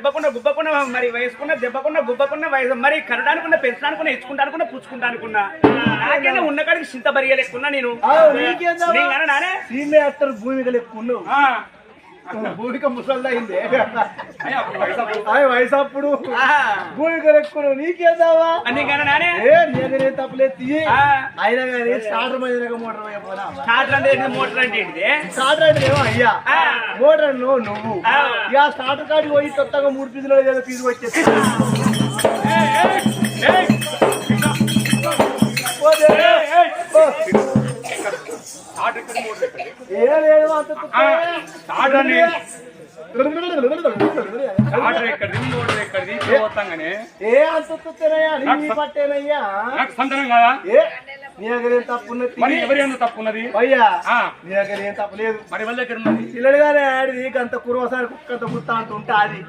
గుబ్బకున్న మరి వయసుకున్న దెబ్బకున్న గుబ్బకున్న వయసు మరి కరడానుకున్న పెంచడానుకున్న ఇచ్చుకుంటానుకున్న పుచ్చుకుంటానుకున్నా నాకేనా ఉన్న కాడికి చింత బరియలేకున్నా నేను నానే భూమిక లెక్కున్నావు భూమిక ముసల్దా అయింది వయసు అప్పుడు భూమిక లెక్కున్నావు నీకేదావా నానే నీకనే తప్పలేదు అయినా కానీ స్టార్టర్ మోటార్ స్టార్టర్ అంటే మోటార్ అంటే స్టార్టర్ అంటే ఏమో అయ్యా మోటార్ నువ్వు ఇక స్టార్టర్ కాడికి పోయి కొత్తగా 3 పీసులు ఏదో పీసు వచ్చేసి పట్టేనయ్యా నీ దగ్గర ఏం తప్పున్నది ఎవరైనా తప్పున్నది అయ్యా నీ దగ్గర ఏం తప్పలేదు మరి వల్ల పిల్లలుగానే ఆడి నీకు అంత కురవసారి కుక్కంత కుత్తా అంటుంటే అది